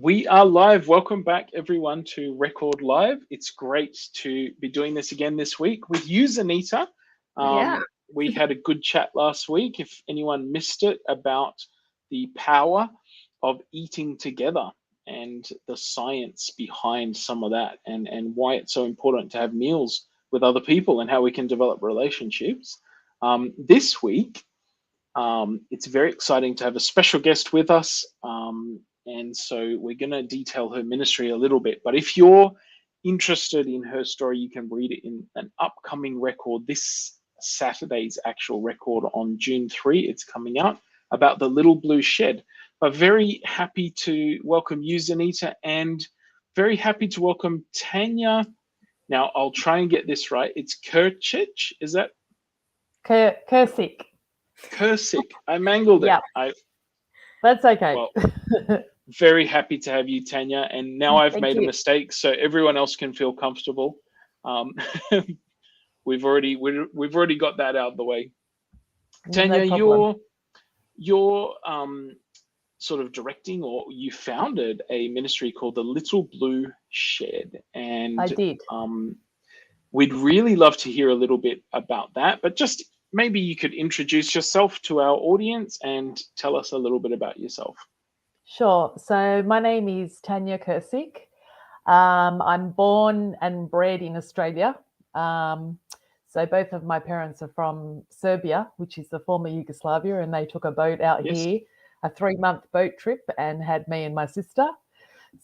We are live. Welcome back, everyone, to Record Live. It's great to be doing this again this week with you, Zanita. Yeah. We had a good chat last week. If anyone missed it, about the power of eating together and the science behind some of that, and why it's so important to have meals with other people and how we can develop relationships. This week, it's very exciting to have a special guest with us. And so we're going to detail her ministry a little bit. But if you're interested in her story, you can read it in an upcoming record. This Saturday's actual record on June 3, it's coming out, about the Little Blue Shed. But very happy to welcome you, Zanita, and very happy to welcome Tanya. Now, I'll try and get this right. It's Curcic, is that? Curcic. Curcic. I mangled it. Yeah. That's okay. Well, very happy to have you, Tanya. And now I've made a mistake, so everyone else can feel comfortable. We've already got that out of the way. Tanya, you're sort of directing, or you founded a ministry called the Little Blue Shed, and I did. We'd really love to hear a little bit about that, but just maybe you could introduce yourself to our audience and tell us a little bit about yourself. Sure. So my name is Tanja Curcic. I'm born and bred in Australia. So both of my parents are from Serbia, which is the former Yugoslavia, and they took a boat out here, a 3-month boat trip, and had me and my sister.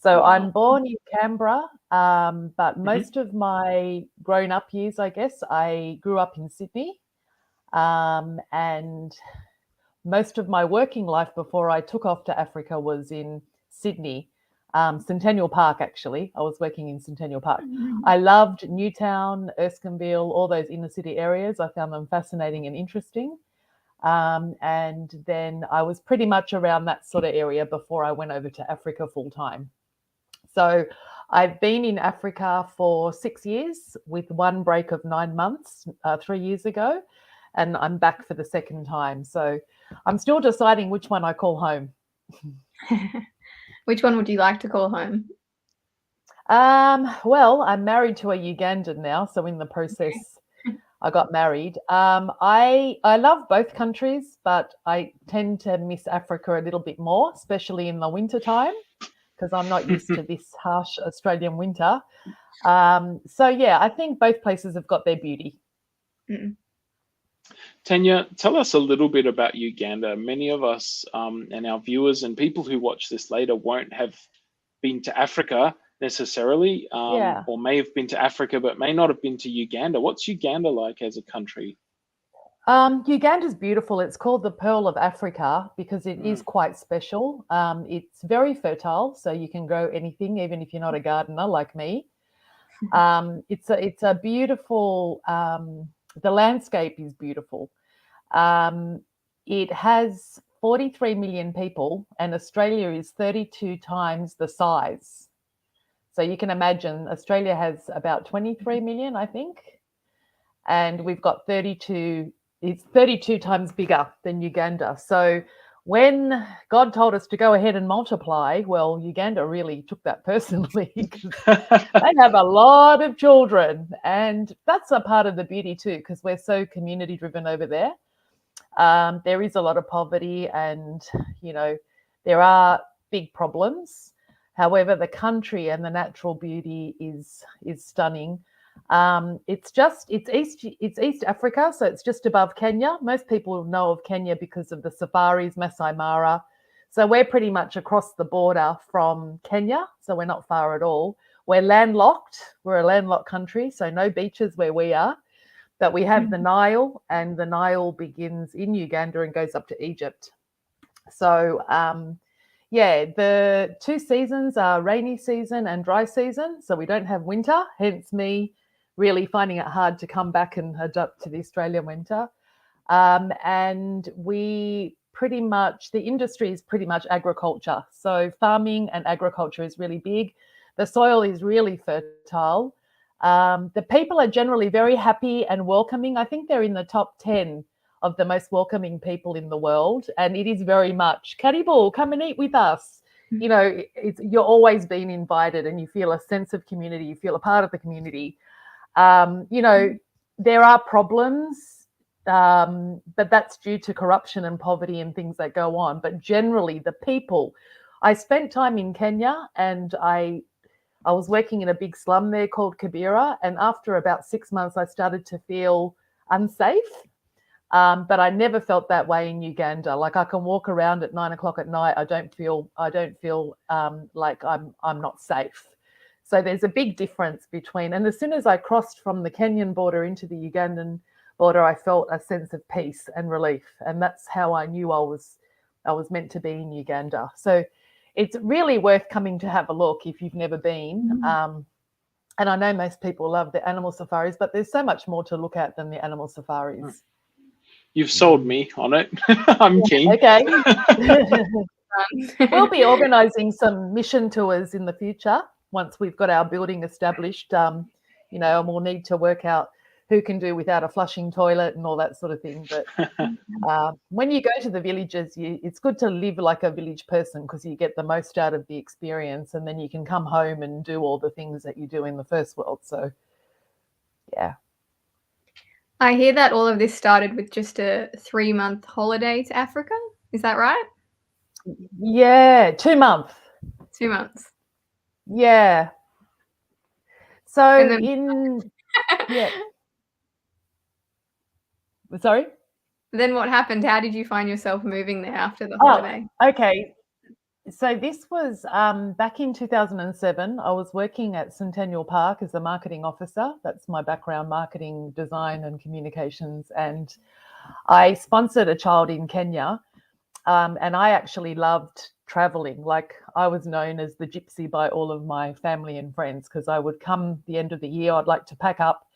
So wow. I'm born in Canberra, but most of my grown-up years, I guess, I grew up in Sydney. And most of my working life before I took off to Africa was in Sydney, Centennial Park, actually. I was working in Centennial Park. I loved Newtown, Erskineville, all those inner city areas. I found them fascinating and interesting. And then I was pretty much around that sort of area before I went over to Africa full time. So I've been in Africa for 6 years with one break of 9 months, 3 years ago. And I'm back for the second time. So I'm still deciding which one I call home. Which one would you like to call home? Well, I'm married to a Ugandan now. So in the process, I got married. I love both countries, but I tend to miss Africa a little bit more, especially in the winter time, because I'm not used to this harsh Australian winter. So, yeah, I think both places have got their beauty. Tanya, tell us a little bit about Uganda. Many of us and our viewers and people who watch this later won't have been to Africa necessarily, or may have been to Africa but may not have been to Uganda. What's Uganda like as a country? Uganda's beautiful. It's called the Pearl of Africa because it is quite special. It's very fertile, so you can grow anything, even if you're not a gardener like me. It's a beautiful. The landscape is beautiful. It has 43 million people, and Australia is 32 times the size. So you can imagine Australia has about 23 million, I think, and we've got 32. It's 32 times bigger than Uganda. So when God told us to go ahead and multiply, well, Uganda really took that personally because they have a lot of children. And that's a part of the beauty too, because we're so community driven over there. There is a lot of poverty and, there are big problems. However, the country and the natural beauty is stunning. It's East Africa, so it's just above Kenya. Most people know of Kenya because of the safaris, Masai Mara. So we're pretty much across the border from Kenya, so we're not far at all. We're landlocked. We're a landlocked country, so no beaches where we are. But we have the Nile, and the Nile begins in Uganda and goes up to Egypt. So, the 2 seasons are rainy season and dry season, so we don't have winter, hence me really finding it hard to come back and adapt to the Australian winter. And the industry is pretty much agriculture. So farming and agriculture is really big. The soil is really fertile. The people are generally very happy and welcoming. I think they're in the top 10 of the most welcoming people in the world. And it is very much, Karibu, come and eat with us. you know, you're always being invited, and you feel a sense of community. You feel a part of the community. You know, there are problems, but that's due to corruption and poverty and things that go on. But generally, the people. I spent time in Kenya, and I was working in a big slum there called Kibera, and after about 6 months, I started to feel unsafe. But I never felt that way in Uganda. Like, I can walk around at 9 o'clock at night. I don't feel like I'm not safe. So there's a big difference between. And as soon as I crossed from the Kenyan border into the Ugandan border, I felt a sense of peace and relief, and that's how I knew I was meant to be in Uganda. So it's really worth coming to have a look if you've never been. And I know most people love the animal safaris, but there's so much more to look at than the animal safaris. You've sold me on it. I'm keen. Okay. We'll be organising some mission tours in the future once we've got our building established, you know, and we'll need to work out who can do without a flushing toilet and all that sort of thing. But when you go to the villages, it's good to live like a village person, because you get the most out of the experience, and then you can come home and do all the things that you do in the first world. So, yeah. I hear that all of this started with just a 3-month holiday to Africa. Is that right? Yeah, 2 months. 2 months. Yeah. So then... yeah. Sorry? Then what happened? How did you find yourself moving there after the holiday? Okay. So this was back in 2007. I was working at Centennial Park as a marketing officer. That's my background, marketing, design and communications. And I sponsored a child in Kenya. And I actually loved traveling. Like, I was known as the gypsy by all of my family and friends, because I would come the end of the year, I'd like to pack up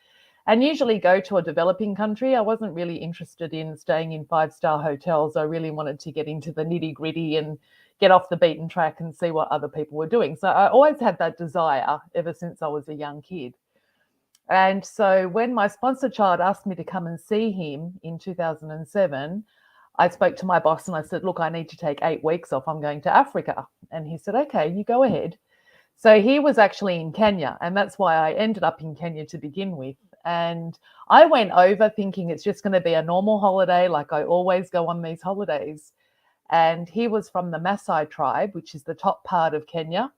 and usually go to a developing country. I wasn't really interested in staying in 5-star hotels. I really wanted to get into the nitty-gritty and get off the beaten track and see what other people were doing. So I always had that desire ever since I was a young kid. And so when my sponsor child asked me to come and see him in 2007, I spoke to my boss and I said, look, I need to take 8 weeks off. I'm going to Africa. And he said, okay, you go ahead. So he was actually in Kenya, and that's why I ended up in Kenya to begin with. And I went over thinking it's just going to be a normal holiday, like I always go on these holidays. And he was from the Maasai tribe, which is the top part of Kenya.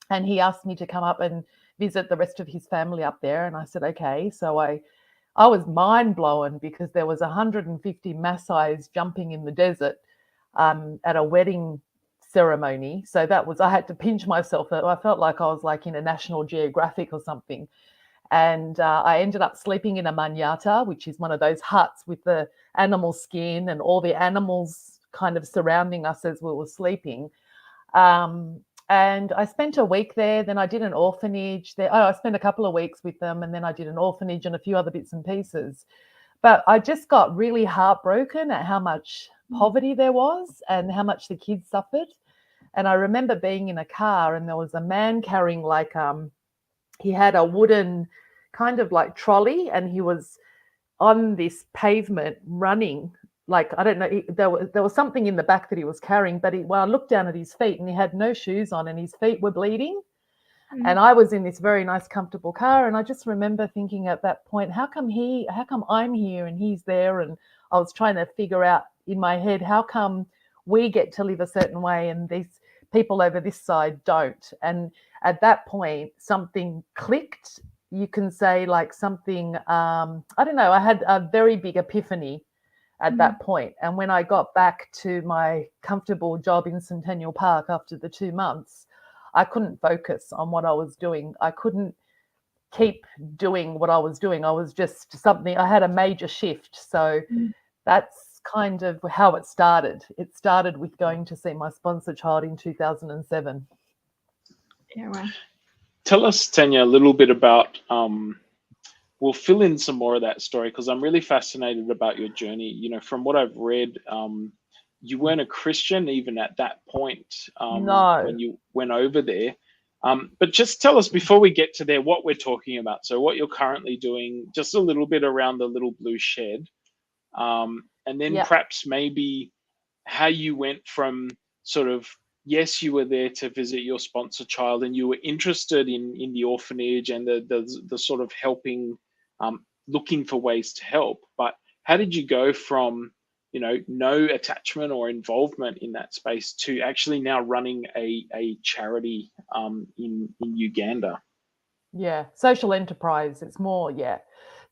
And he asked me to come up and visit the rest of his family up there. And I said, okay. So I was mind blown, because there was 150 Maasais jumping in the desert at a wedding ceremony. So I had to pinch myself. I felt like I was like in a National Geographic or something. And I ended up sleeping in a manyata, which is one of those huts with the animal skin and all the animals kind of surrounding us as we were sleeping. And I spent a week there. Then I did an orphanage there. I spent a couple of weeks with them, and then I did an orphanage and a few other bits and pieces. But I just got really heartbroken at how much poverty there was and how much the kids suffered. And I remember being in a car, and there was a man carrying like he had a wooden kind of like trolley, and he was on this pavement running. Like, I don't know, there was something in the back that he was carrying, but I looked down at his feet and he had no shoes on and his feet were bleeding. And I was in this very nice, comfortable car. And I just remember thinking at that point, how come I'm here and he's there? And I was trying to figure out in my head, how come we get to live a certain way and these people over this side don't? And at that point, something clicked. You can say like something, I don't know, I had a very big epiphany at that point. And when I got back to my comfortable job in Centennial Park after the 2 months, I couldn't focus on what I was doing. I couldn't keep doing what I was doing. I was just I had a major shift. So that's kind of how it started. It started with going to see my sponsor child in 2007. Yeah, wow. Tell us, Tanya, a little bit about we'll fill in some more of that story, because I'm really fascinated about your journey. You know, from what I've read, you weren't a Christian even at that point No. when you went over there. But just tell us, before we get to there, what we're talking about. So what you're currently doing, just a little bit around the little blue shed. And then perhaps maybe how you went from sort of yes, you were there to visit your sponsor child, and you were interested in the orphanage and the sort of helping, looking for ways to help. But how did you go from, no attachment or involvement in that space to actually now running a charity in Uganda? Yeah, social enterprise. It's more, yeah.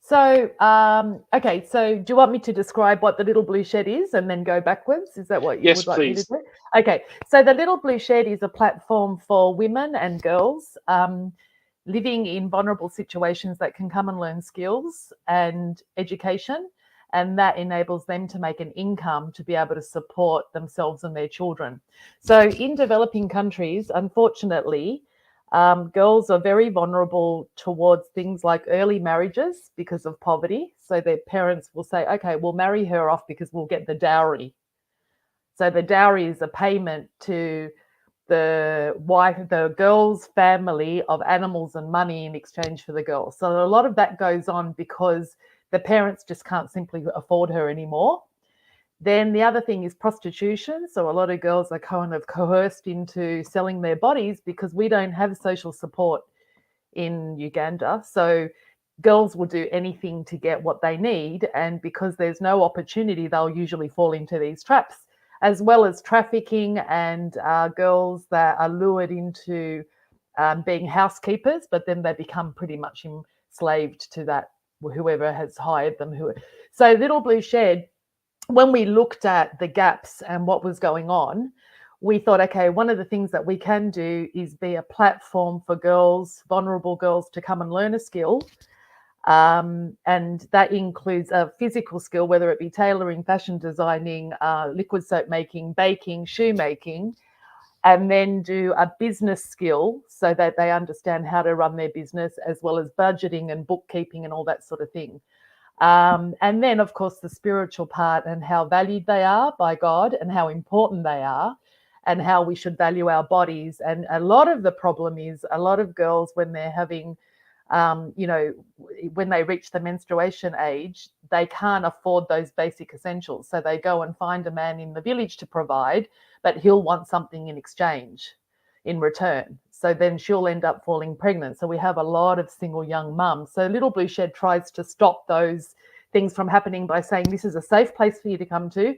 So, okay. So, do you want me to describe what the Little Blue Shed is and then go backwards? Is that what you Yes, would like me to please. do? Okay. So, the Little Blue Shed is a platform for women and girls living in vulnerable situations that can come and learn skills and education. And that enables them to make an income to be able to support themselves and their children. So, in developing countries, unfortunately, girls are very vulnerable towards things like early marriages because of poverty. So their parents will say, okay, we'll marry her off because we'll get the dowry. So the dowry is a payment to the girl's family of animals and money in exchange for the girl. So a lot of that goes on because the parents just can't simply afford her anymore. Then the other thing is prostitution. So a lot of girls are kind of coerced into selling their bodies because we don't have social support in Uganda. So girls will do anything to get what they need. And because there's no opportunity, they'll usually fall into these traps, as well as trafficking and girls that are lured into being housekeepers, but then they become pretty much enslaved to that, whoever has hired them. So Little Blue Shed, when we looked at the gaps and what was going on, we thought, okay, one of the things that we can do is be a platform for girls, vulnerable girls, to come and learn a skill. And that includes a physical skill, whether it be tailoring, fashion designing, liquid soap making, baking, shoemaking, and then do a business skill so that they understand how to run their business, as well as budgeting and bookkeeping and all that sort of thing. And then, of course, the spiritual part and how valued they are by God and how important they are and how we should value our bodies. And a lot of the problem is a lot of girls, when they're having, when they reach the menstruation age, they can't afford those basic essentials. So they go and find a man in the village to provide, but he'll want something in exchange, in return. So then she'll end up falling pregnant. So we have a lot of single young mums. So Little Blue Shed tries to stop those things from happening by saying, this is a safe place for you to come to.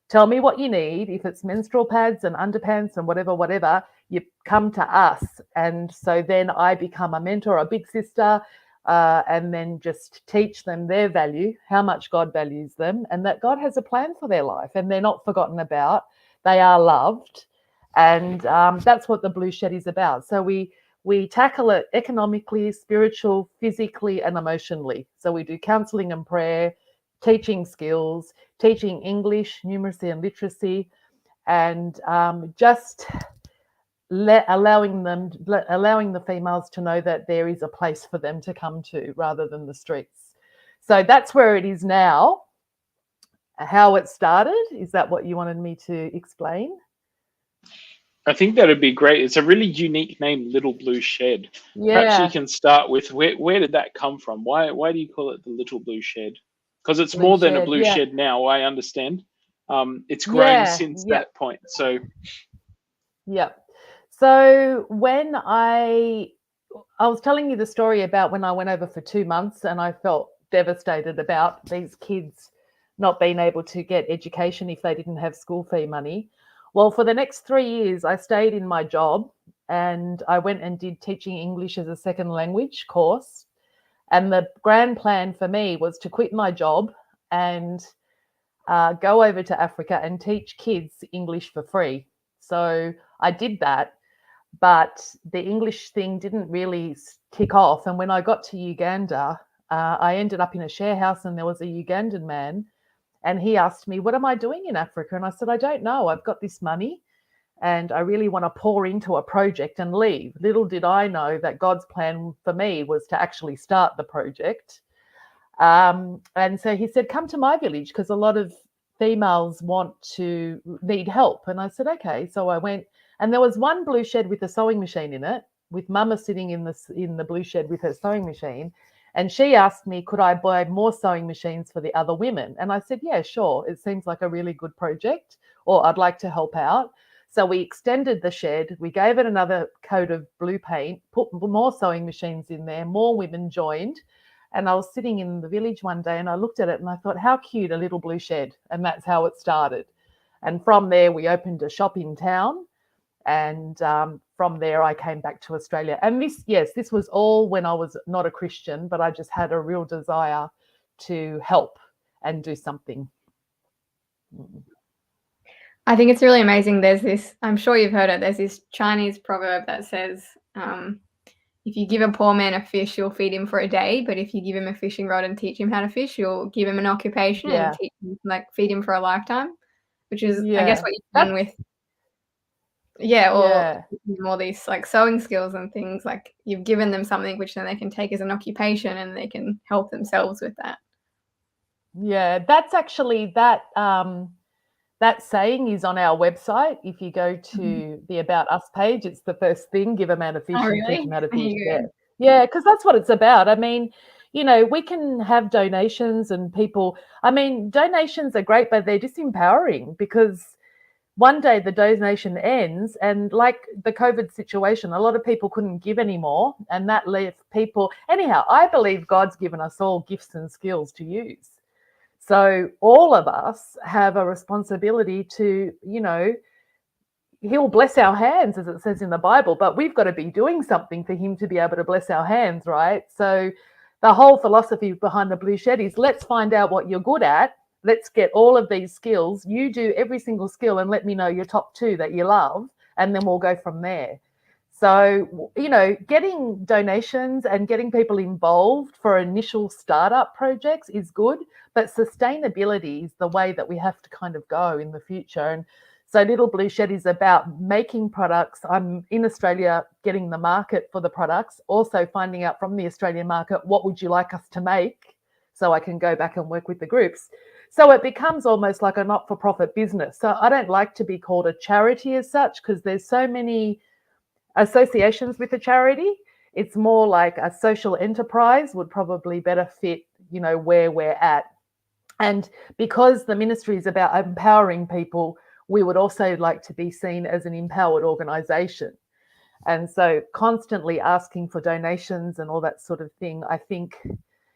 Tell me what you need. If it's menstrual pads and underpants and whatever, you come to us. And so then I become a mentor, a big sister, and then just teach them their value, how much God values them, and that God has a plan for their life and they're not forgotten about. They are loved. And that's what the Blue Shed is about. So we tackle it economically, spiritual, physically, and emotionally. So we do counselling and prayer, teaching skills, teaching English, numeracy and literacy, and just allowing the females to know that there is a place for them to come to rather than the streets. So that's where it is now. How it started, is that what you wanted me to explain? I think that'd be great. It's a really unique name, Little Blue Shed. Perhaps you Yeah. can start with where did that come from? Why do you call it the Little Blue Shed? Because it's Blue more than a Shed, blue yeah. shed now, I understand. It's grown Yeah, since yeah, that point. So yeah. So when I was telling you the story about when I went over for 2 months and I felt devastated about these kids not being able to get education if they didn't have school fee money. Well, for the next 3 years, I stayed in my job and I went and did teaching English as a second language course. And the grand plan for me was to quit my job and go over to Africa and teach kids English for free. So I did that, but the English thing didn't really kick off. And when I got to Uganda, I ended up in a share house and there was a Ugandan man and he asked me, what am I doing in Africa? And I said, I don't know. I've got this money and I really want to pour into a project and leave. Little did I know that God's plan for me was to actually start the project. And so he said, come to my village because a lot of females need help. And I said, okay. So I went and there was one blue shed with a sewing machine in it, with Mama sitting in the blue shed with her sewing machine. And she asked me, could I buy more sewing machines for the other women? And I said, yeah, sure. It seems like a really good project, or I'd like to help out. So we extended the shed, we gave it another coat of blue paint, put more sewing machines in there, more women joined. And I was sitting in the village one day and I looked at it and I thought, how cute, a little blue shed. And that's how it started. And from there, we opened a shop in town. And from there, I came back to Australia. And this was all when I was not a Christian, but I just had a real desire to help and do something. I think it's really amazing. There's this, I'm sure you've heard it, there's this Chinese proverb that says, if you give a poor man a fish, you'll feed him for a day. But if you give him a fishing rod and teach him how to fish, you'll give him an occupation and teach him, like, feed him for a lifetime, which is, I guess, what you've done with, or all these like sewing skills and things. Like, you've given them something which then they can take as an occupation and they can help themselves with that. Yeah, that's actually that saying is on our website. If you go to the About Us page, it's the first thing, give a man a fish and teach him how to fish. Yeah, because that's what it's about. I mean, we can have donations and people, donations are great, but they're disempowering because one day the donation ends and like the COVID situation, a lot of people couldn't give anymore and that left people. Anyhow, I believe God's given us all gifts and skills to use. So all of us have a responsibility to, he'll bless our hands, as it says in the Bible, but we've got to be doing something for him to be able to bless our hands, right? So the whole philosophy behind the Blue Shed is let's find out what you're good at. Let's get all of these skills. You do every single skill and let me know your top 2 that you love, and then we'll go from there. So, getting donations and getting people involved for initial startup projects is good, but sustainability is the way that we have to kind of go in the future. And so Little Blue Shed is about making products. I'm in Australia getting the market for the products, also finding out from the Australian market, what would you like us to make so I can go back and work with the groups. So it becomes almost like a not-for-profit business. So I don't like to be called a charity as such because there's so many associations with a charity. It's more like a social enterprise would probably better fit, where we're at. And because the ministry is about empowering people, we would also like to be seen as an empowered organisation. And so constantly asking for donations and all that sort of thing, I think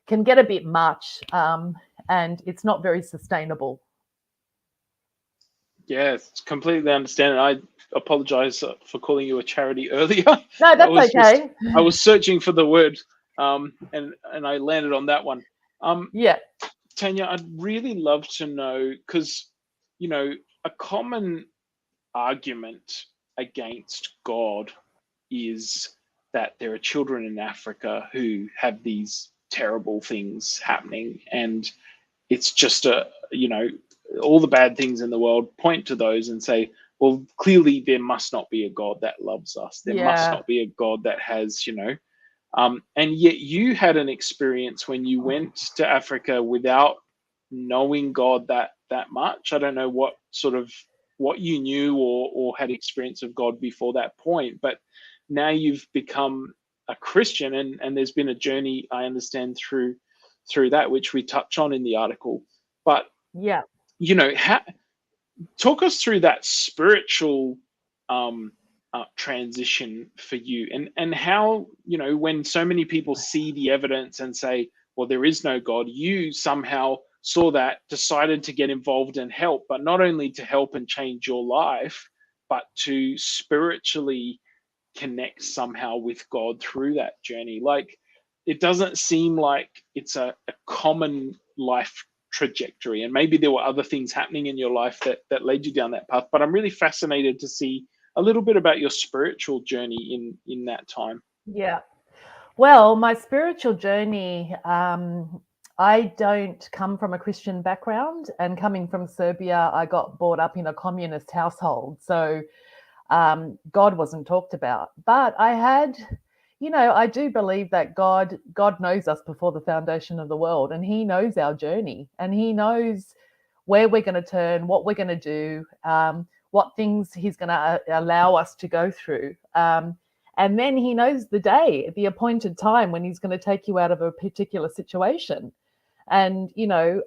can get a bit much and it's not very sustainable. Yes, completely understand. I apologize for calling you a charity earlier. No, that's okay. I was searching for the word and I landed on that one. Tanya, I'd really love to know, because, a common argument against God is that there are children in Africa who have these terrible things happening, and it's just all the bad things in the world point to those and say, well, clearly there must not be a God that loves us. There must not be a God that has, and yet you had an experience when you went to Africa without knowing God that much. I don't know what you knew or had experience of God before that point, but now you've become a Christian and there's been a journey, I understand, through that, which we touch on in the article. But talk us through that spiritual transition for you, and how, when so many people see the evidence and say, well, there is no God, you somehow saw that, decided to get involved and help, but not only to help and change your life, but to spiritually connect somehow with God through that journey. Like, it doesn't seem like it's a common life trajectory, and maybe there were other things happening in your life that led you down that path, but I'm really fascinated to see a little bit about your spiritual journey in that time. Well, my spiritual journey, I don't come from a Christian background, and coming from Serbia, I got brought up in a communist household, so God wasn't talked about. But I had, I do believe that God knows us before the foundation of the world, and he knows our journey, and he knows where we're going to turn, what we're going to do, what things he's going to allow us to go through. And then he knows the day, the appointed time when he's going to take you out of a particular situation. And,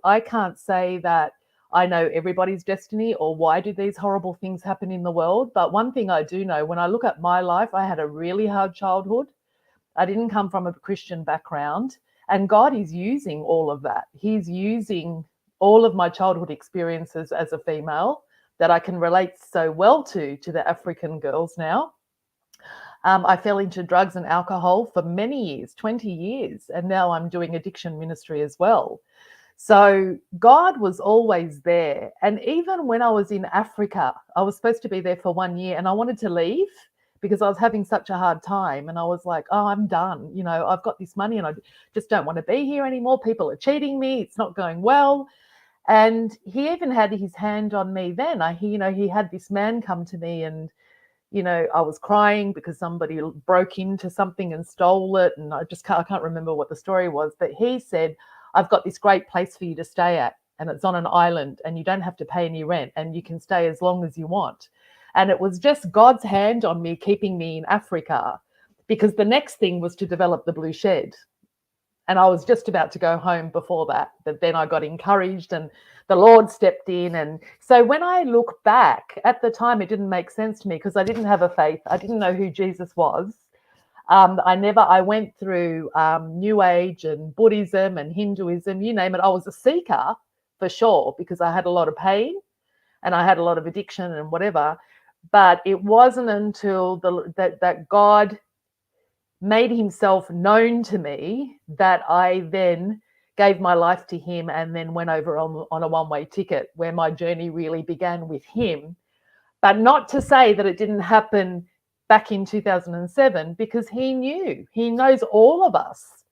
I can't say that I know everybody's destiny or why do these horrible things happen in the world. But one thing I do know, when I look at my life, I had a really hard childhood. I didn't come from a Christian background, and God is using all of that. He's using all of my childhood experiences as a female that I can relate so well to the African girls now. I fell into drugs and alcohol for many years, 20 years, and now I'm doing addiction ministry as well. So God was always there. And even when I was in Africa, I was supposed to be there for 1 year and I wanted to leave because I was having such a hard time. And I was like, oh, I'm done. You know, I've got this money and I just don't want to be here anymore. People are cheating me. It's not going well. And he even had his hand on me then. He had this man come to me and, I was crying because somebody broke into something and stole it. And I can't remember what the story was, but he said, I've got this great place for you to stay at, and it's on an island and you don't have to pay any rent and you can stay as long as you want. And it was just God's hand on me, keeping me in Africa, because the next thing was to develop the Blue Shed. And I was just about to go home before that, but then I got encouraged and the Lord stepped in. And so when I look back, at the time, it didn't make sense to me because I didn't have a faith. I didn't know who Jesus was. I went through New Age and Buddhism and Hinduism, you name it. I was a seeker for sure because I had a lot of pain and I had a lot of addiction and whatever. But it wasn't until that God made himself known to me that I then gave my life to him and then went over on a one-way ticket where my journey really began with him. But not to say that it didn't happen back in 2007, because he knows all of us.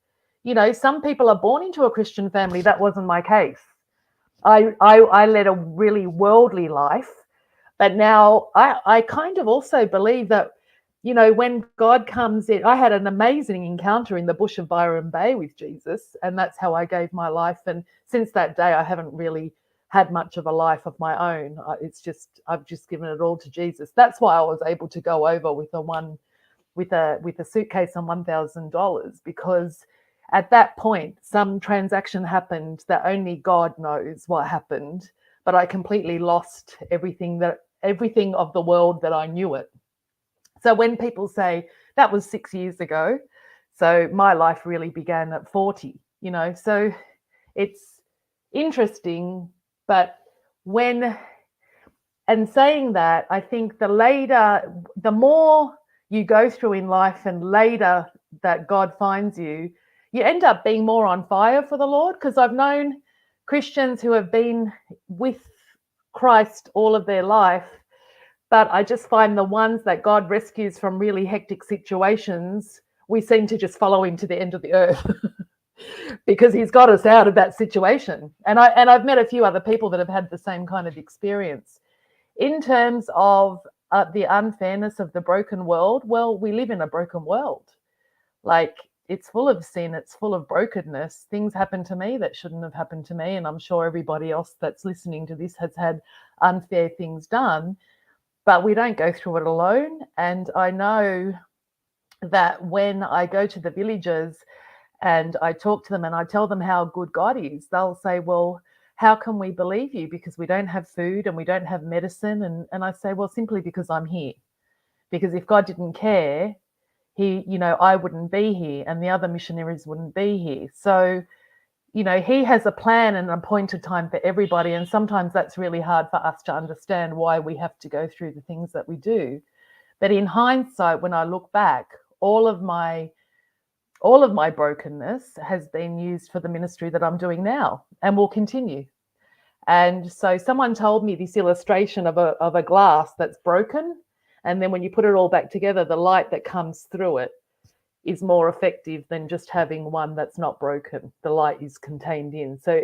Some people are born into a Christian family. That wasn't my case. I led a really worldly life, but now I kind of also believe that, when God comes in, I had an amazing encounter in the bush of Byron Bay with Jesus, and that's how I gave my life. And since that day, I haven't really had much of a life of my own. I've just given it all to Jesus. That's why I was able to go over with a suitcase and $1,000, because at that point, some transaction happened that only God knows what happened, but I completely lost everything of the world that I knew it. So when people say that was 6 years ago, so my life really began at 40, so it's interesting. But saying that, I think the more you go through in life and later that God finds you, you end up being more on fire for the Lord. Because I've known Christians who have been with Christ all of their life, but I just find the ones that God rescues from really hectic situations, we seem to just follow him to the end of the earth because he's got us out of that situation. And I've met a few other people that have had the same kind of experience. In terms of the unfairness of the broken world, well, we live in a broken world. Like, it's full of sin, it's full of brokenness. Things happen to me that shouldn't have happened to me, and I'm sure everybody else that's listening to this has had unfair things done. But we don't go through it alone. And I know that when I go to the villages and I talk to them and I tell them how good God is, they'll say, well, how can we believe you? Because we don't have food and we don't have medicine. And I say, well, simply because I'm here. Because if God didn't care, I wouldn't be here and the other missionaries wouldn't be here. So, he has a plan and an appointed time for everybody. And sometimes that's really hard for us to understand why we have to go through the things that we do. But in hindsight, when I look back, all of my brokenness has been used for the ministry that I'm doing now and will continue. And so someone told me this illustration of a glass that's broken. And then when you put it all back together, the light that comes through it is more effective than just having one that's not broken. The light is contained in. So,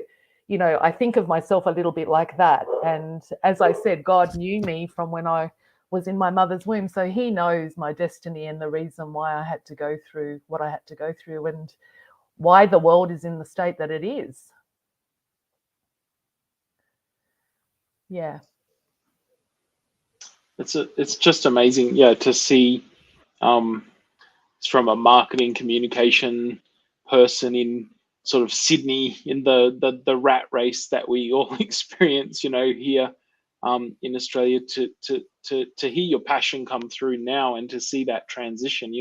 I think of myself a little bit like that. And as I said, God knew me from when I was in my mother's womb. So he knows my destiny and the reason why I had to go through what I had to go through and why the world is in the state that it is. Yeah. It's just amazing, to see from a marketing communication person in sort of Sydney in the rat race that we all experience, here in Australia, to hear your passion come through now and to see that transition.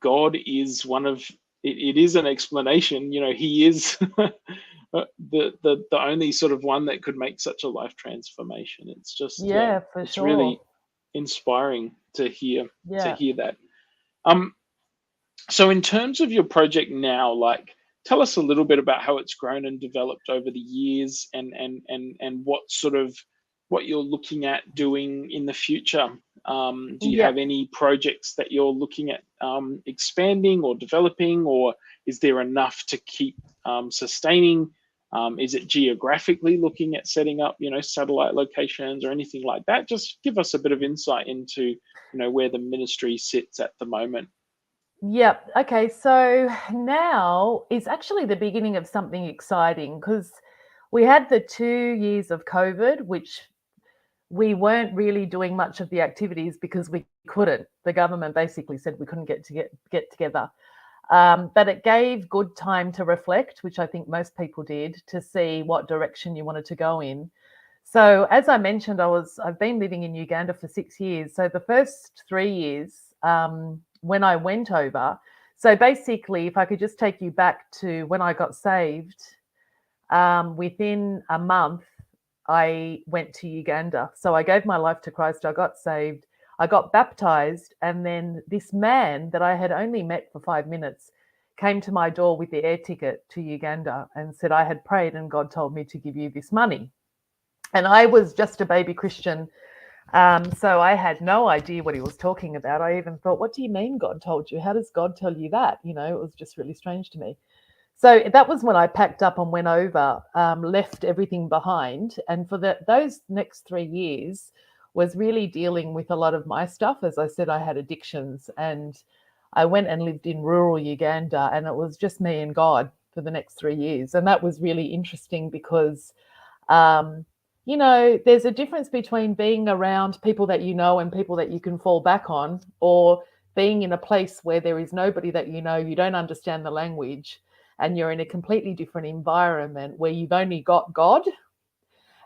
God is one of it is an explanation. He is the only sort of one that could make such a life transformation. It's just Yeah, for it's sure. really inspiring to hear Yeah. that. So in terms of your project now, like, tell us a little bit about how it's grown and developed over the years, and what you're looking at doing in the future. Do you Yeah. have any projects that you're looking at expanding or developing, or is there enough to keep sustaining? Is it geographically looking at setting up, satellite locations or anything like that? Just give us a bit of insight into, where the ministry sits at the moment. Yep. Okay. So now is actually the beginning of something exciting, because we had the 2 years of COVID, which we weren't really doing much of the activities because we couldn't. The government basically said we couldn't get together. But it gave good time to reflect, which I think most people did, to see what direction you wanted to go in. So as I mentioned, I've been living in Uganda for 6 years. So the first 3 years, when I went over, so basically, if I could just take you back to when I got saved, within a month, I went to Uganda. So I gave my life to Christ. I got saved. I got baptized. And then this man that I had only met for 5 minutes came to my door with the air ticket to Uganda and said, I had prayed and God told me to give you this money. And I was just a baby Christian. So I had no idea what he was talking about. I even thought, what do you mean God told you? How does God tell you that? It was just really strange to me. So that was when I packed up and went over, left everything behind. And for those next 3 years was really dealing with a lot of my stuff. As I said, I had addictions, and I went and lived in rural Uganda, and it was just me and God for the next 3 years. And that was really interesting because, there's a difference between being around people that you know and people that you can fall back on, or being in a place where there is nobody that you don't understand the language, and you're in a completely different environment where you've only got God.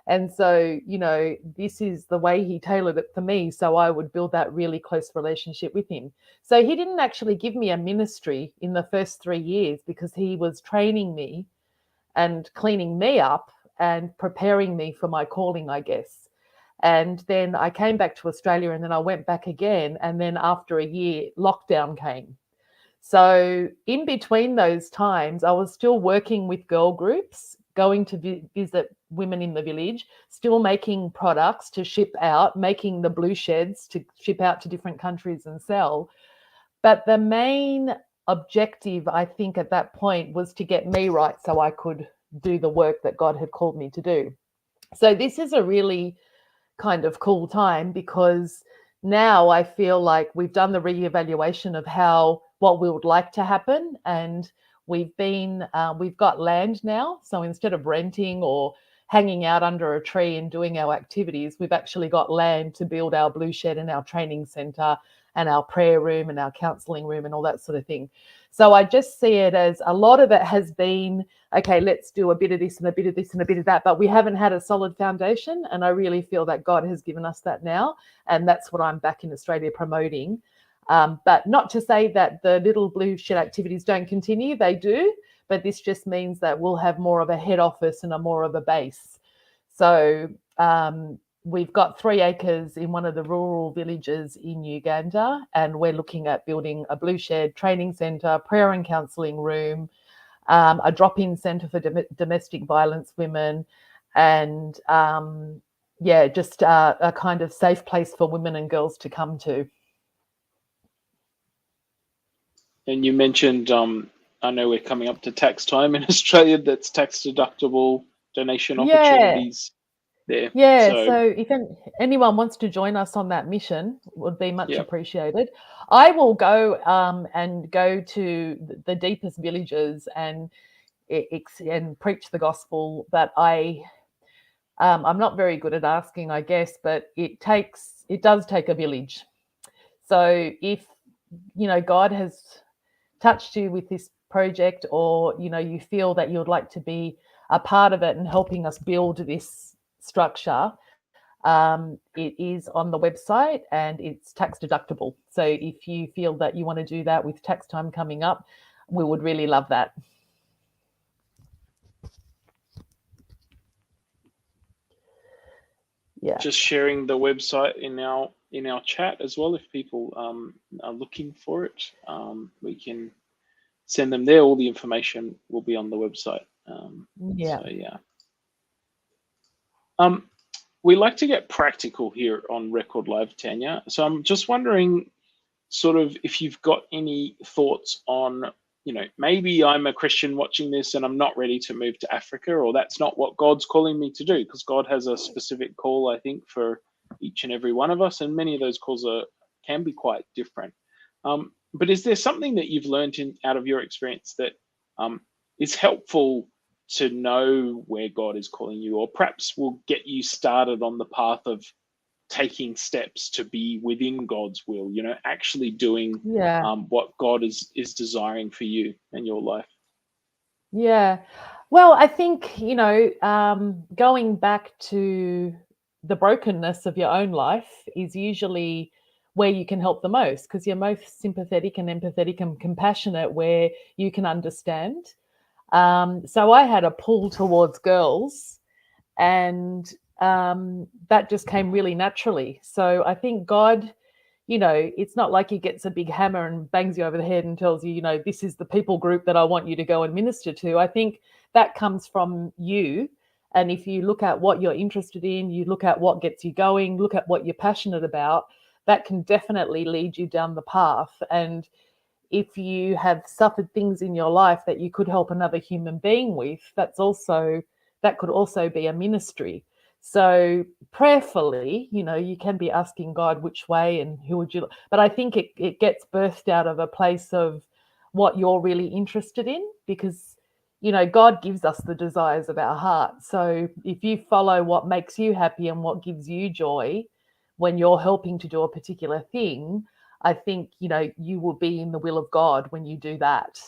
And so, this is the way he tailored it for me, so I would build that really close relationship with him. So he didn't actually give me a ministry in the first 3 years, because he was training me and cleaning me up and preparing me for my calling, I guess. And then I came back to Australia, and then I went back again. And then after a year, lockdown came. So in between those times, I was still working with girl groups, going to visit women in the village, still making products to ship out, making the blue sheds to ship out to different countries and sell. But the main objective, I think, at that point was to get me right so I could do the work that God had called me to do. So this is a really kind of cool time, because now I feel like we've done the reevaluation of what we would like to happen, and we've got land now. So instead of renting or hanging out under a tree and doing our activities, we've actually got land to build our blue shed and our training center and our prayer room and our counseling room and all that sort of thing. So I just see it as a lot of it has been, okay, let's do a bit of this and a bit of this and a bit of that, but we haven't had a solid foundation. And I really feel that God has given us that now. And that's what I'm back in Australia promoting. But not to say that the little blue shed activities don't continue, they do, but this just means that we'll have more of a head office and more of a base. So we've got 3 acres in one of the rural villages in Uganda, and we're looking at building a blue shed, training centre, prayer and counselling room, a drop-in centre for domestic violence women, and just a kind of safe place for women and girls to come to. And you mentioned, I know we're coming up to tax time in Australia, that's tax deductible donation opportunities there. Yeah, so if anyone wants to join us on that mission, would be much appreciated. I will go to the deepest villages and preach the gospel, but I'm not very good at asking, I guess, but it does take a village. So if God has touched you with this project, or you feel that you'd like to be a part of it and helping us build this structure, it is on the website and it's tax deductible. So if you feel that you want to do that with tax time coming up, we would really love that. Yeah. Just sharing the website in our chat as well. If people are looking for it, we can send them there. All the information will be on the website. Yeah. So yeah. We like to get practical here on Record Live, Tanya. So I'm just wondering, sort of, if you've got any thoughts on, maybe I'm a Christian watching this and I'm not ready to move to Africa, or that's not what God's calling me to do, because God has a specific call, I think, for each and every one of us, and many of those calls can be quite different. But is there something that you've learned out of your experience that is helpful to know where God is calling you, or perhaps will get you started on the path of taking steps to be within God's will, actually doing what God is desiring for you in your life? Yeah. Well, I think, going back to the brokenness of your own life is usually where you can help the most, because you're most sympathetic and empathetic and compassionate where you can understand. So I had a pull towards girls, and that just came really naturally. So I think God, it's not like he gets a big hammer and bangs you over the head and tells you, this is the people group that I want you to go and minister to. I think that comes from you. And if you look at what you're interested in, you look at what gets you going, look at what you're passionate about, that can definitely lead you down the path. And if you have suffered things in your life that you could help another human being with, that could also be a ministry. So prayerfully, you can be asking God which way and who would you, but I think it gets birthed out of a place of what you're really interested in, because, God gives us the desires of our heart. So if you follow what makes you happy and what gives you joy when you're helping to do a particular thing, I think, you will be in the will of God when you do that.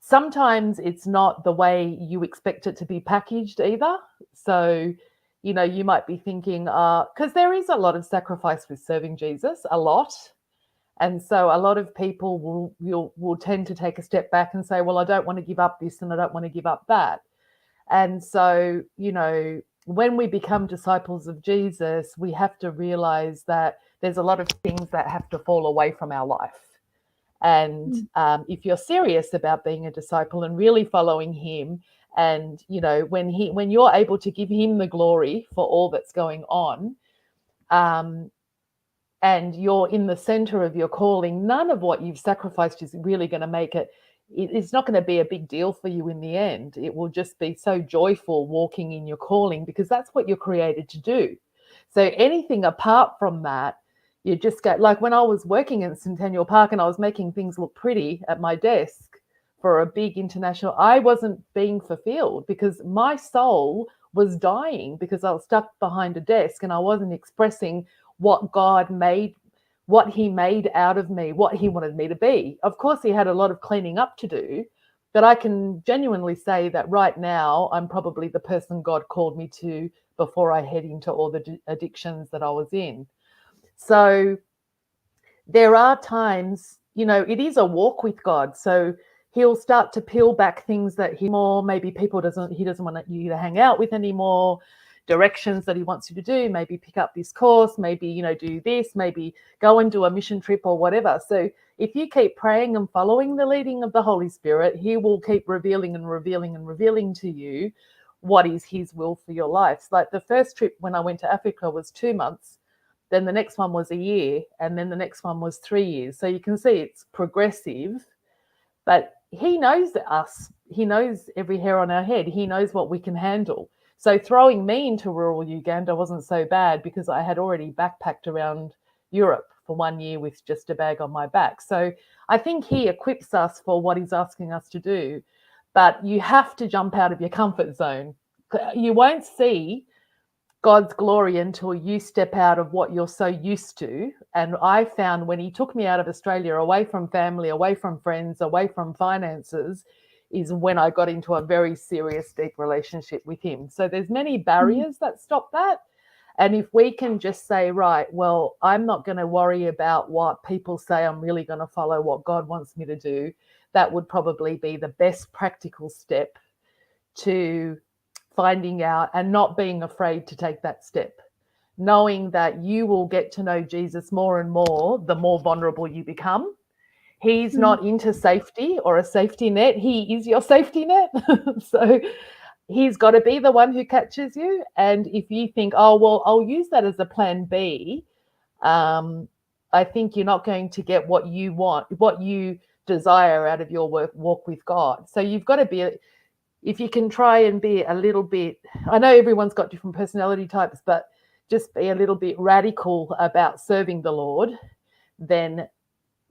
Sometimes it's not the way you expect it to be packaged either. So, you might be thinking, because there is a lot of sacrifice with serving Jesus, a lot. And so a lot of people will tend to take a step back and say, well, I don't want to give up this and I don't want to give up that. And so, when we become disciples of Jesus, we have to realize that there's a lot of things that have to fall away from our life. And if you're serious about being a disciple and really following him, and, when you're able to give him the glory for all that's going on, and you're in the center of your calling, none of what you've sacrificed is really going to make it. It's not going to be a big deal for you in the end. It will just be so joyful walking in your calling, because that's what you're created to do. So anything apart from that, you just get, like when I was working in Centennial Park and I was making things look pretty at my desk for a big international, I wasn't being fulfilled because my soul was dying, because I was stuck behind a desk and I wasn't expressing what God made, what he made out of me, what he wanted me to be. Of course, he had a lot of cleaning up to do, but I can genuinely say that right now, I'm probably the person God called me to before I head into all the addictions that I was in. So there are times, it is a walk with God. So he'll start to peel back things that he maybe he doesn't want you to hang out with anymore, directions that he wants you to do, maybe pick up this course, maybe, do this, maybe go and do a mission trip or whatever. So if you keep praying and following the leading of the Holy Spirit, he will keep revealing and revealing and revealing to you what is his will for your life. So like the first trip when I went to Africa was 2 months. Then the next one was a year, and then the next one was 3 years. So you can see it's progressive, but he knows us. He knows every hair on our head. He knows what we can handle. So throwing me into rural Uganda wasn't so bad, because I had already backpacked around Europe for 1 year with just a bag on my back. So I think he equips us for what he's asking us to do, but you have to jump out of your comfort zone. You won't see God's glory until you step out of what you're so used to. And I found when he took me out of Australia, away from family, away from friends, away from finances, is when I got into a very serious, deep relationship with him. So there's many barriers that stop that. And if we can just say, right, well, I'm not going to worry about what people say, I'm really going to follow what God wants me to do, that would probably be the best practical step to finding out and not being afraid to take that step, knowing that you will get to know Jesus more and more the more vulnerable you become. He's not into safety or a safety net. He is your safety net. So he's got to be the one who catches you. And if you think, oh, well, I'll use that as a plan B, I think you're not going to get what you want, what you desire out of your walk with God. So you've got to be, if you can try and be a little bit, I know everyone's got different personality types, but just be a little bit radical about serving the Lord, then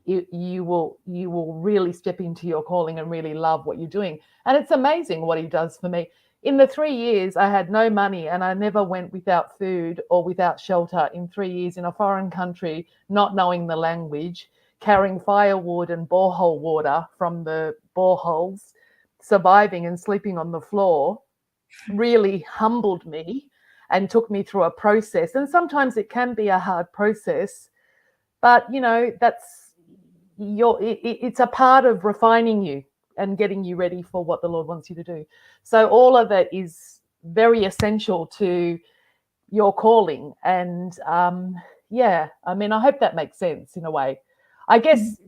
you will really step into your calling and really love what you're doing. And it's amazing what he does for me. In the 3 years, I had no money and I never went without food or without shelter in 3 years in a foreign country, not knowing the language, carrying firewood and borehole water from the boreholes, surviving and sleeping on the floor, really humbled me and took me through a process. And sometimes it can be a hard process, but you know, it's a part of refining you and getting you ready for what the Lord wants you to do. So all of it is very essential to your calling. And yeah, I mean, I hope that makes sense in a way. I guess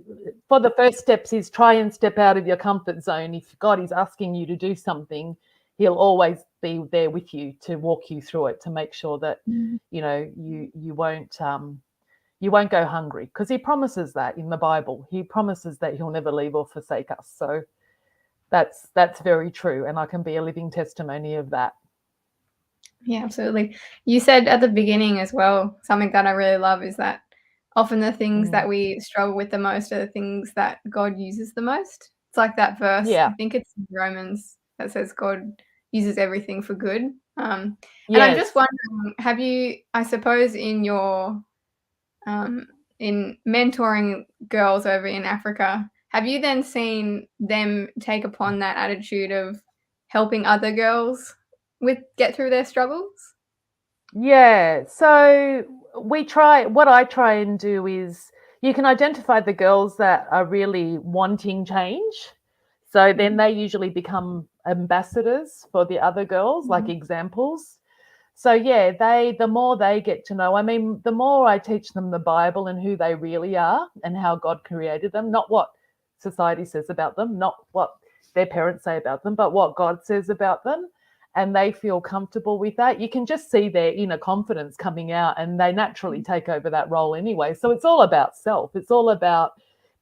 for the first steps is try and step out of your comfort zone. If God is asking you to do something, he'll always be there with you to walk you through it, to make sure that, you know, you won't go hungry, because he promises that in the Bible. He promises that he'll never leave or forsake us. So that's very true. And I can be a living testimony of that. Yeah, absolutely. You said at the beginning as well, something that I really love is that often the things that we struggle with the most are the things that God uses the most. It's like that verse, I think it's Romans, that says God uses everything for good. And I'm just wondering, have you, I suppose, in your in mentoring girls over in Africa, have you then seen them take upon that attitude of helping other girls get through their struggles? Yeah. So what I try and do is, you can identify the girls that are really wanting change. So then they usually become ambassadors for the other girls, like examples. So yeah, the more they get to know, I mean, the more I teach them the Bible and who they really are and how God created them, not what society says about them, not what their parents say about them, but what God says about them. And they feel comfortable with that. You can just see their inner confidence coming out, and they naturally take over that role anyway. So it's all about self. It's all about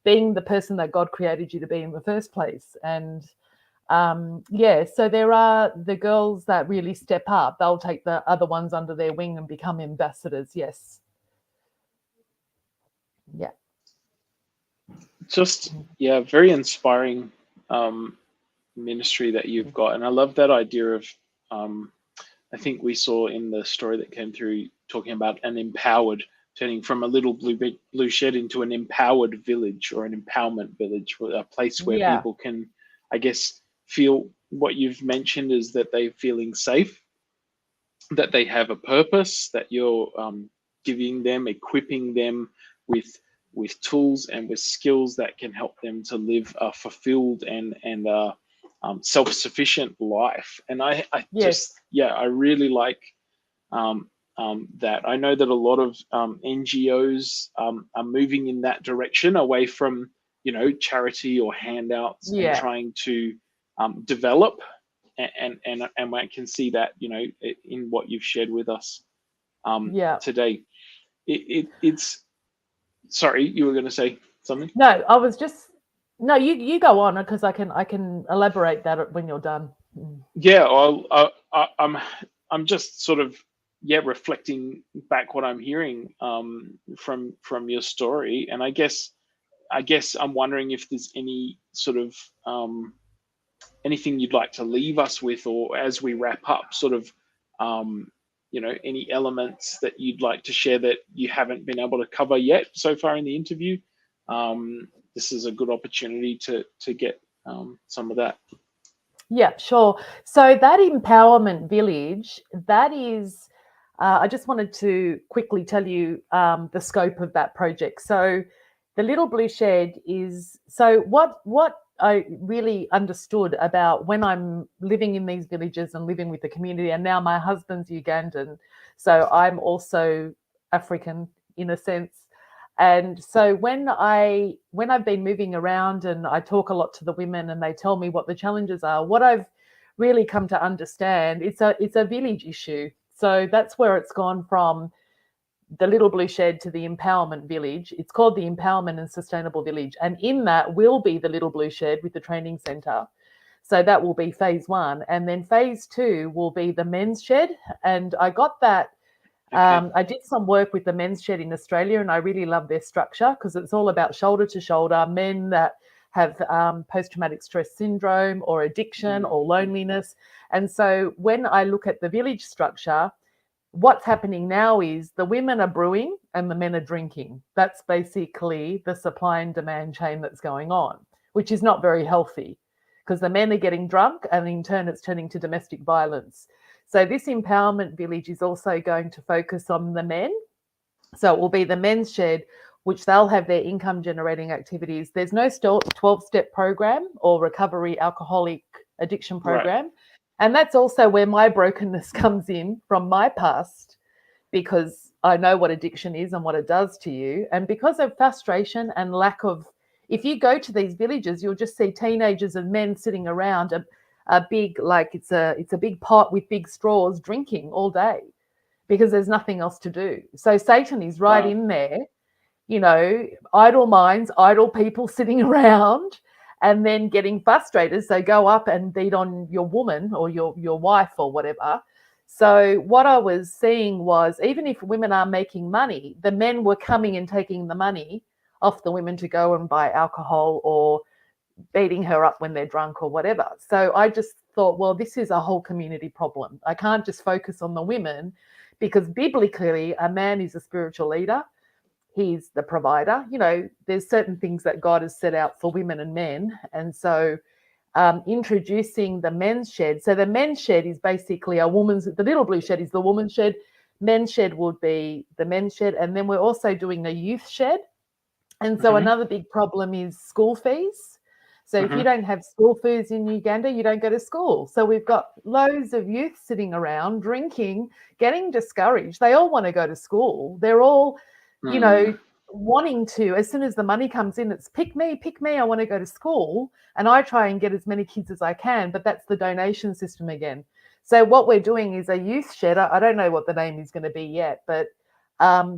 being the person that God created you to be in the first place. And yeah, so there are the girls that really step up. They'll take the other ones under their wing and become ambassadors. Yes. Yeah. Just, yeah, very inspiring ministry that you've got. And I love that idea of, I think we saw in the story that came through talking about an empowered, turning from a little blue shed into an empowered village, or an empowerment village, a place where people can, I guess, feel what you've mentioned is that they're feeling safe, that they have a purpose, that you're giving them, equipping them with tools and with skills that can help them to live a fulfilled and self-sufficient life. And I really like that. I know that a lot of NGOs are moving in that direction, away from, you know, charity or handouts, and trying to develop. And I can see that, you know, in what you've shared with us today. It's sorry, you were going to say something? No, I was just, no, you go on, because I can elaborate that when you're done. Yeah, I'm just sort of reflecting back what I'm hearing from your story, and I guess I'm wondering if there's any sort of anything you'd like to leave us with, or as we wrap up, sort of any elements that you'd like to share that you haven't been able to cover yet so far in the interview, this is a good opportunity to get some of that. Yeah, sure. So that empowerment village, that is, I just wanted to quickly tell you the scope of that project. So the Little Blue Shed is, so what I really understood about when I'm living in these villages and living with the community, and now my husband's Ugandan, so I'm also African in a sense. And so when I've been moving around and I talk a lot to the women and they tell me what the challenges are, what I've really come to understand, it's a village issue. So that's where it's gone from the Little Blue Shed to the Empowerment Village. It's called the Empowerment and Sustainable Village. And in that will be the Little Blue Shed with the training centre. So that will be phase 1. And then phase 2 will be the men's shed. And I got that. Okay. I did some work with the men's shed in Australia, and I really love their structure because it's all about shoulder to shoulder men that have post-traumatic stress syndrome or addiction or loneliness. And so when I look at the village structure, what's happening now is the women are brewing and the men are drinking. That's basically the supply and demand chain that's going on, which is not very healthy because the men are getting drunk and in turn it's turning to domestic violence. So this empowerment village is also going to focus on the men. So it will be the men's shed, which they'll have their income generating activities. There's no 12-step program or recovery alcoholic addiction program. Right. And that's also where my brokenness comes in from my past, because I know what addiction is and what it does to you. And because of frustration and lack of, if you go to these villages, you'll just see teenagers and men sitting around a big, like it's a big pot with big straws drinking all day because there's nothing else to do. So Satan is right in there, idle minds, idle people sitting around and then getting frustrated. So go up and beat on your woman or your wife or whatever. So what I was seeing was, even if women are making money, the men were coming and taking the money off the women to go and buy alcohol or beating her up when they're drunk or whatever. So I just thought, well, this is a whole community problem. I can't just focus on the women, because biblically a man is a spiritual leader. He's the provider. There's certain things that God has set out for women and men. And so introducing the men's shed. So the men's shed is basically the Little Blue Shed is the woman's shed. Men's shed would be the men's shed. And then we're also doing a youth shed. And so another big problem is school fees. So if you don't have school fees in Uganda, you don't go to school. So we've got loads of youth sitting around drinking, getting discouraged. They all want to go to school. They're all, wanting to, as soon as the money comes in, it's pick me, I want to go to school. And I try and get as many kids as I can, but that's the donation system again. So what we're doing is a youth shed. I don't know what the name is going to be yet, but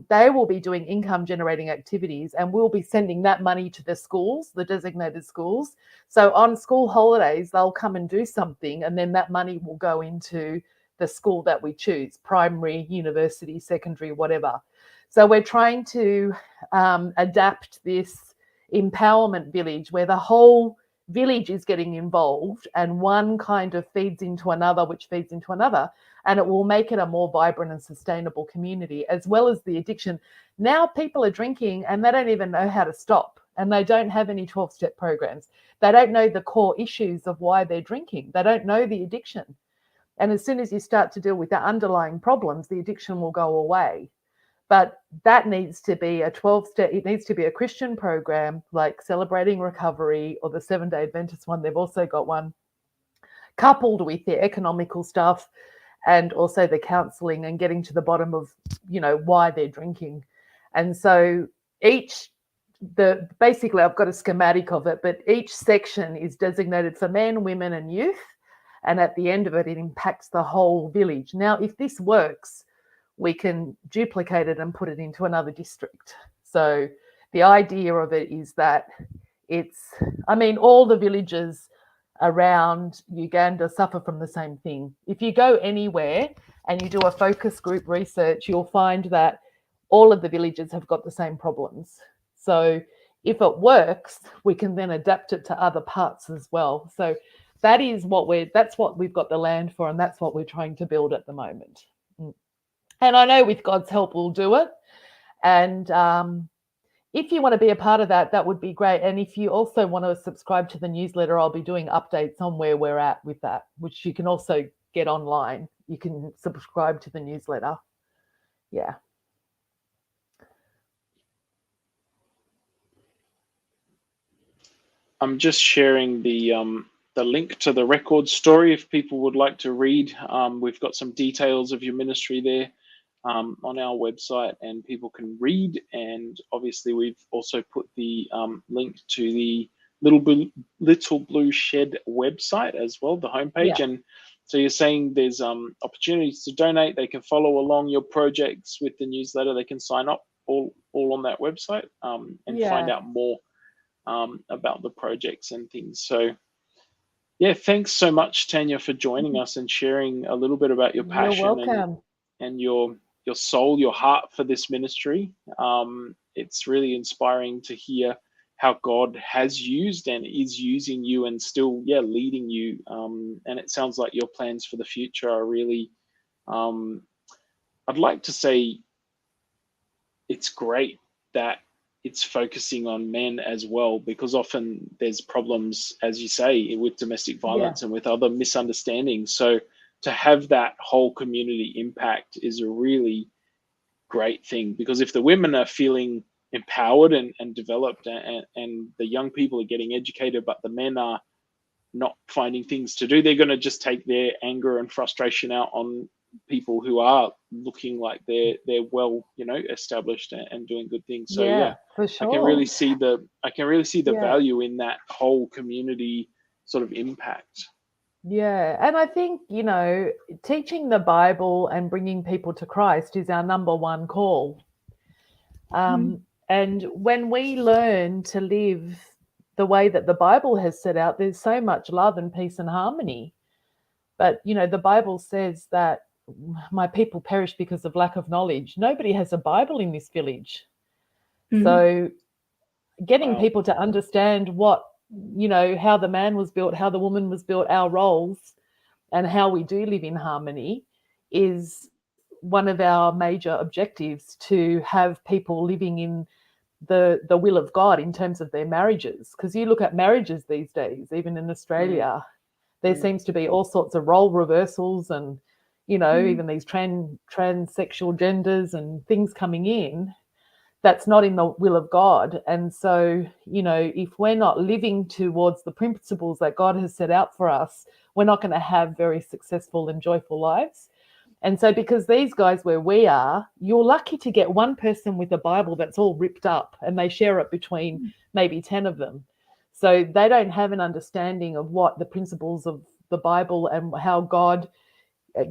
they will be doing income generating activities, and we'll be sending that money to the schools, the designated schools. So on school holidays, they'll come and do something, and then that money will go into the school that we choose, primary, university, secondary, whatever. So we're trying to adapt this empowerment village where the whole village is getting involved, and one kind of feeds into another, which feeds into another, and it will make it a more vibrant and sustainable community, as well as the addiction. Now people are drinking and they don't even know how to stop, and they don't have any 12-step programs. They don't know the core issues of why they're drinking. They don't know the addiction. And as soon as you start to deal with the underlying problems, the addiction will go away. But that needs to be a 12-step, it needs to be a Christian program like Celebrating Recovery or the 7-Day Adventist one. They've also got one coupled with the economical stuff and also the counselling and getting to the bottom of, why they're drinking. And so basically I've got a schematic of it, but each section is designated for men, women and youth. And at the end of it, it impacts the whole village. Now, if this works, we can duplicate it and put it into another district. So the idea of it is that all the villages around Uganda suffer from the same thing. If you go anywhere and you do a focus group research, you'll find that all of the villages have got the same problems. So if it works, we can then adapt it to other parts as well. So that's what we've got the land for, and that's what we're trying to build at the moment. And I know with God's help we'll do it. And if you want to be a part of that, that would be great. And if you also want to subscribe to the newsletter, I'll be doing updates on where we're at with that, which you can also get online. You can subscribe to the newsletter. Yeah. I'm just sharing the link to the record story if people would like to read. We've got some details of your ministry there on our website, and people can read. And obviously, we've also put the link to the Little Blue Shed website as well, the homepage. Yeah. And so you're saying there's opportunities to donate. They can follow along your projects with the newsletter. They can sign up all on that website and find out more about the projects and things. So yeah, thanks so much, Tanya, for joining us and sharing a little bit about your passion. You're welcome. and your soul, your heart for this ministry. It's really inspiring to hear how God has used and is using you and still leading you. And it sounds like your plans for the future are really, I'd like to say it's great that it's focusing on men as well, because often there's problems, as you say, with domestic violence and with other misunderstandings. So to have that whole community impact is a really great thing, because if the women are feeling empowered and developed, and the young people are getting educated, but the men are not finding things to do, they're going to just take their anger and frustration out on people who are looking like they're well, established and doing good things. So for sure. I can really see the value in that whole community sort of impact. Yeah, and I think, teaching the Bible and bringing people to Christ is our number one call. And when we learn to live the way that the Bible has set out, there's so much love and peace and harmony. But, the Bible says that my people perish because of lack of knowledge. Nobody has a Bible in this village. So getting people to understand what, how the man was built, how the woman was built, our roles, and how we do live in harmony is one of our major objectives, to have people living in the will of God in terms of their marriages. Because you look at marriages these days, even in Australia, there seems to be all sorts of role reversals and, even these transsexual genders and things coming in. That's not in the will of God. And so, if we're not living towards the principles that God has set out for us, we're not going to have very successful and joyful lives. And so because these guys where we are, you're lucky to get one person with a Bible that's all ripped up, and they share it between maybe 10 of them. So they don't have an understanding of what the principles of the Bible and how God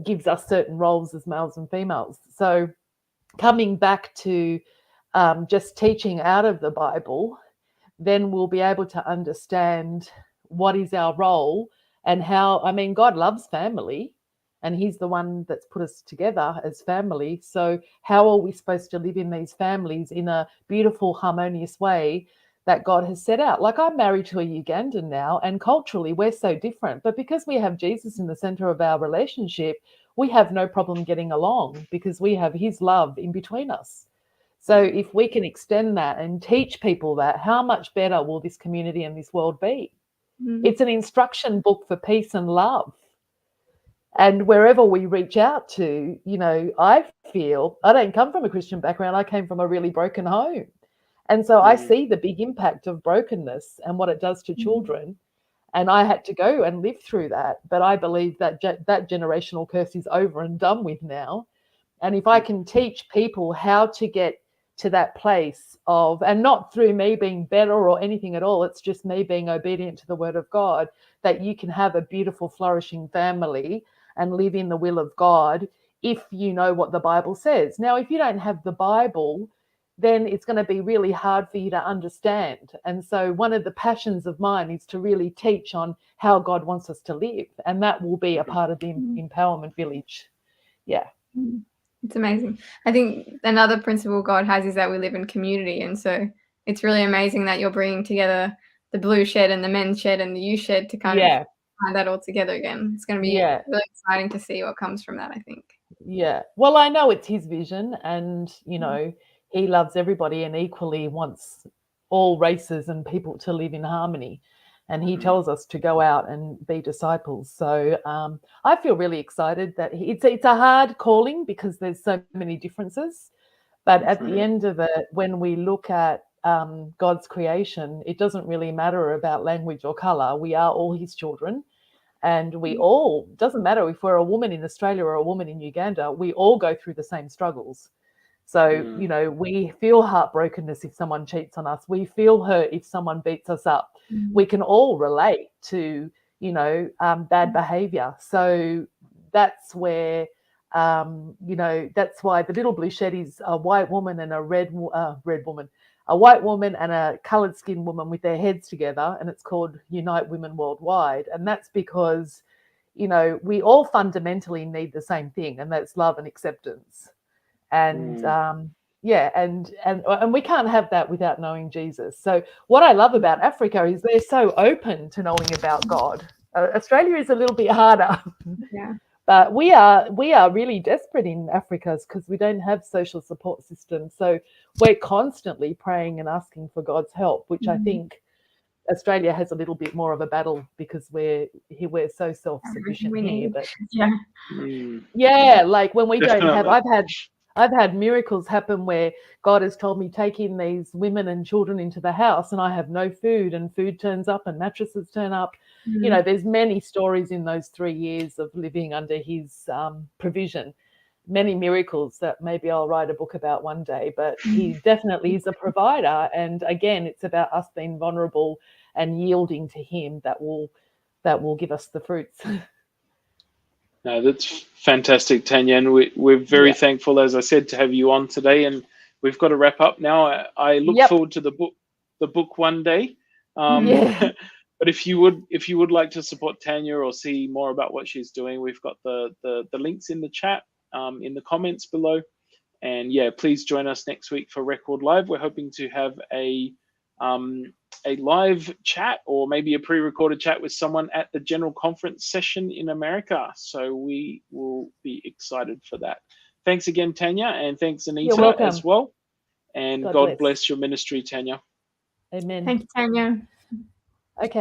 gives us certain roles as males and females. So coming back to just teaching out of the Bible, then we'll be able to understand what is our role and how, God loves family, and he's the one that's put us together as family. So how are we supposed to live in these families in a beautiful, harmonious way that God has set out? Like, I'm married to a Ugandan now, and culturally we're so different, but because we have Jesus in the center of our relationship, we have no problem getting along because we have his love in between us. So if we can extend that and teach people that, how much better will this community and this world be? It's an instruction book for peace and love. And wherever we reach out to, I feel, I don't come from a Christian background. I came from a really broken home. And so I see the big impact of brokenness and what it does to children. And I had to go and live through that. But I believe that that generational curse is over and done with now. And if I can teach people how to get to that place of, and not through me being better or anything at all, it's just me being obedient to the word of God, that you can have a beautiful, flourishing family and live in the will of God if you know what the Bible says. Now, if you don't have the Bible, then it's going to be really hard for you to understand. And so one of the passions of mine is to really teach on how God wants us to live. And that will be a part of the Empowerment Village. Yeah. It's amazing. I think another principle God has is that we live in community. And so it's really amazing that you're bringing together the blue shed and the men's shed and the youth shed to kind of find that all together again. It's going to be really exciting to see what comes from that, I think. Yeah. Well, I know it's his vision, and you know, he loves everybody and equally wants all races and people to live in harmony. And he tells us to go out and be disciples. So I feel really excited that it's a hard calling because there's so many differences. But at the end of it, when we look at God's creation, it doesn't really matter about language or color. We are all his children. And we all, doesn't matter if we're a woman in Australia or a woman in Uganda, we all go through the same struggles. So, you know, we feel heartbrokenness if someone cheats on us. We feel hurt if someone beats us up. We can all relate to, you know, bad behavior. So that's where, you know, that's why the Little Blue Shed is a white woman and a red woman, a white woman and a coloured skinned woman with their heads together, and it's called Unite Women Worldwide. And that's because, you know, we all fundamentally need the same thing, and that's love and acceptance. And yeah, and we can't have that without knowing Jesus. So what I love about Africa is they're so open to knowing about God. Australia is a little bit harder. Yeah. But we are really desperate in Africa because we don't have social support systems. So we're constantly praying and asking for God's help, which I think Australia has a little bit more of a battle because we're so self-sufficient here. But yeah, like when we don't have, I've had miracles happen where God has told me, take in these women and children into the house, and I have no food, and food turns up and mattresses turn up. You know, there's many stories in those 3 years of living under his provision, many miracles that maybe I'll write a book about one day, but he definitely is a provider. And again, it's about us being vulnerable and yielding to him that will give us the fruits. No, that's fantastic, Tanya, and we're very thankful, as I said, to have you on today. And we've got to wrap up now. I look forward to the book one day. But if you would like to support Tanya or see more about what she's doing, we've got the links in the chat, in the comments below. And yeah, please join us next week for Record Live. We're hoping to have a live chat or maybe a pre-recorded chat with someone at the general conference session in America. So we will be excited for that. Thanks again, Tanya, and thanks, Anita, as well. And God bless your ministry, Tanya. Amen. Thank you, Tanya.